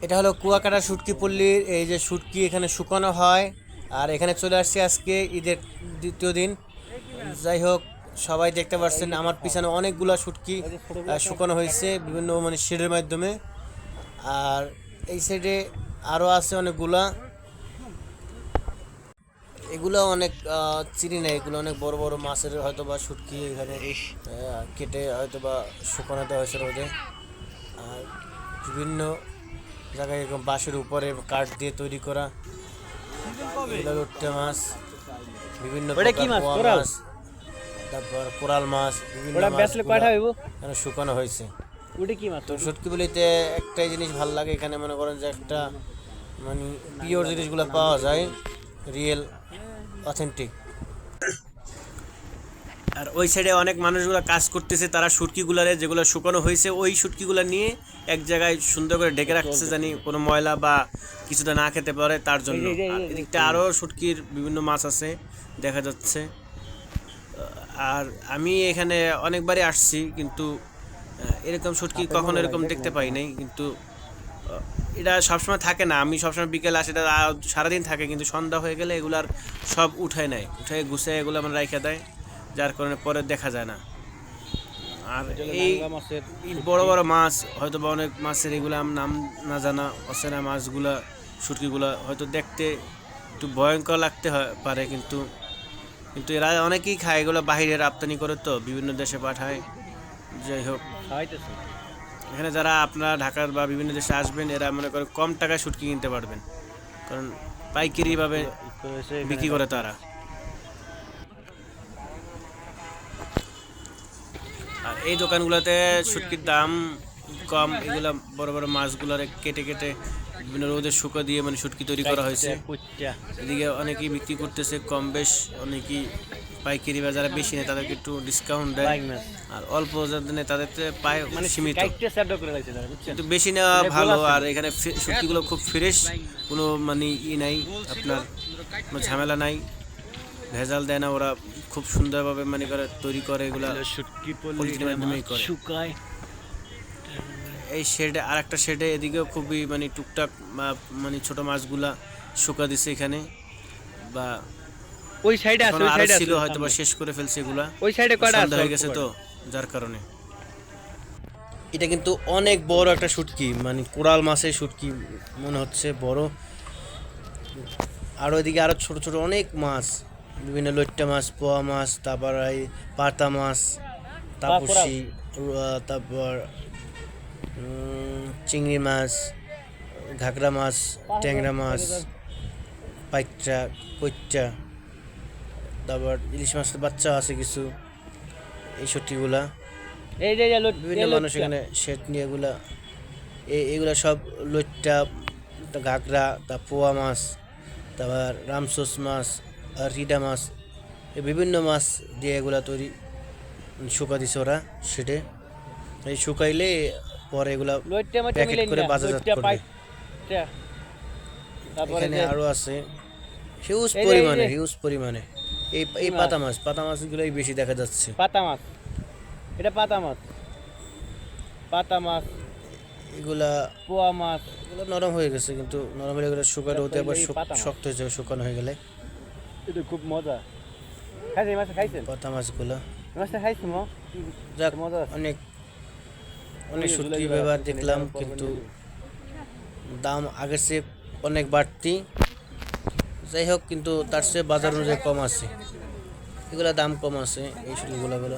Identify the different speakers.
Speaker 1: এটা হলো কুয়াকাটা শুটকি পল্লীর এই যে শুটকি এখানে শুকানো হয়। আর এখানে চলে আসছি আজকে ঈদের দ্বিতীয় দিন। যাই হোক, সবাই দেখতে পাচ্ছেন আমার পিছনে অনেকগুলা শুটকি শুকানো হয়েছে বিভিন্ন মানে শেডের মাধ্যমে। আর এই সাইডে আরও আছে অনেকগুলা। এগুলো অনেক চিনি না, এগুলো অনেক বড় বড় মাছের হয়তো বা শুটকি এখানে কেটে হয়তো বা শুকানো দেওয়া হয়েছে রোদে। আর বিভিন্ন জায়গায় এরকম বাঁশের উপরে কাঠ দিয়ে তৈরি করা এগুলো লুট্টে মাছ, বিভিন্ন প্রকার পোয়া মাছ, তারপর কোরাল মাছ, বিভিন্ন মাছগুলো এখানে শুকানো হয়েছে। তো শুটকি বলিতে একটাই জিনিস ভাল লাগে, এখানে মনে করেন যে একটা মানে পিওর জিনিসগুলো পাওয়া যায়, রিয়েল অথেন্টিক। আর ওই সাইডে অনেক মানুষগুলো কাজ করতেছে, তারা শুটকিগুলারে যেগুলো শুকানো হয়েছে ওই শুটকিগুলো নিয়ে এক জায়গায় সুন্দর করে ঢেকে রাখছে, জানি কোনো ময়লা বা কিছুটা না খেতে পারে তার জন্য। আর এদিকটা আরও শুটকির বিভিন্ন মাছ আছে দেখা যাচ্ছে। আর আমি এখানে অনেকবারই আসছি, কিন্তু এরকম শুটকি কখনো এরকম দেখতে পাই নাই। কিন্তু এটা সবসময় থাকে না, আমি সবসময় বিকেলে আসি, এটা সারাদিন থাকে, কিন্তু সন্ধ্যা হয়ে গেলে এগুলার সব উঠায় নেয়, উঠে গুছিয়ে এগুলো মানে রাইখা দেয়, যার কারণে পরে দেখা যায় না। আর এই বড় বড় মাছ হয়তো বা অনেক মাছের এগুলো নাম না জানা অচেনা মাছগুলা শুটকিগুলা হয়তো দেখতে একটু ভয়ঙ্কর লাগতে পারে, কিন্তু কিন্তু এরা অনেকেই খায়, এগুলো বাহিরে রপ্তানি করে তো বিভিন্ন দেশে পাঠায়। যাই হোক, এখানে যারা আপনারা ঢাকার বা বিভিন্ন দেশে আসবেন, এরা মনে করে কম টাকায় শুটকি কিনতে পারবেন, কারণ পাইকারিভাবে বিক্রি করে তারা। আর এই দোকানগুলোতে শুটকির দাম কম, এগুলা বড় বড় মাছগুলো কেটে কেটে বিভিন্ন রোদে শুকা দিয়ে মানে শুটকি তৈরি করা হয়েছে। এদিকে অনেকেই বিক্রি করতেছে কম বেশ, অনেকেই পাইকারি বা যারা বেশি নেয় তাদেরকে একটু ডিসকাউন্ট দেয়, আর অল্প যাদের নেয় তাদের পায় মানে সীমিত, কিন্তু বেশি নেওয়া ভালো। আর এখানে শুটকিগুলো খুব ফ্রেশ, কোনো মানে নাই আপনার, কোনো ঝামেলা নাই, ভেজাল দেয় না ওরা, খুব সুন্দরভাবে মানে করে তৈরি করে এগুলা পলিথিনের মাধ্যমেই করে। এই শেডে আর একটা শেডে এদিকেও খুবই মানে টুকটাক মানে ছোট মাছগুলা শুকা দিছে এখানে, বা
Speaker 2: ওই সাইডে আছে, ওই সাইডে
Speaker 1: ছিল হয়তো বা শেষ করে ফেলছে এগুলা,
Speaker 2: ওই সাইডে কয়টা আছে
Speaker 1: হয়ে গেছে তো যার কারণে। এটা কিন্তু অনেক বড় একটা শুটকি, মানে কোরাল মাছের শুটকি মনে হচ্ছে বড়। আর ওইদিকে আরো ছোট ছোট অনেক মাছ, বিভিন্ন লইট্টা মাছ, পোয়া মাছ, তারপর এই পাতা মাছ, তাপসী, তারপর চিংড়ি মাছ, ঘাগরা মাছ, ট্যাংরা মাছ, পাইকটা, কৈটটা, তারপর ইলিশ মাছের বাচ্চা আছে কিছু। এই শুটকিগুলা বিভিন্ন মানুষ এখানে সেট নিয়ে এগুলা এগুলা সব লইট্টা, ঘাগরা, তা পোয়া মাছ, তারপর রামসোস মাছ, আর রিডা মাছ, এই বিভিন্ন মাছ দিয়ে এগুলা তৈরি শুকা দিছে ওরা সেটে। এই শুকাইলে পরে এগুলা প্যাকেট করে বাজারজাত করবে। এখানে আরো আছে হিউজ পরিমাণে এই পাতা মাছগুলোই বেশি দেখা যাচ্ছে।
Speaker 2: পাতা মাছ, এটা পাতা মাছ, পাতা মাছ,
Speaker 1: এগুলা
Speaker 2: পোয়া মাছ,
Speaker 1: এগুলো নরম হয়ে গেছে, কিন্তু নরম হয়ে গেলে শুকানো হতে আবার শক্ত হয়ে যাবে শুকানো হয়ে গেলে।
Speaker 2: এটা খুব মজা। খাইছেন এই মাছটা, খাইছেন
Speaker 1: পাতা মাছগুলো
Speaker 2: এই মাছটা খাইছেন?
Speaker 1: যাক,
Speaker 2: মজা।
Speaker 1: অনেক অনেক শুটকি ব্যবহার দেখলাম, কিন্তু দাম আগের চেয়ে অনেক বাড়তি। যাই হোক, কিন্তু তার চেয়ে বাজার অনুযায়ী কম আছে, এগুলা দাম কম আছে এই শুটকিগুলো।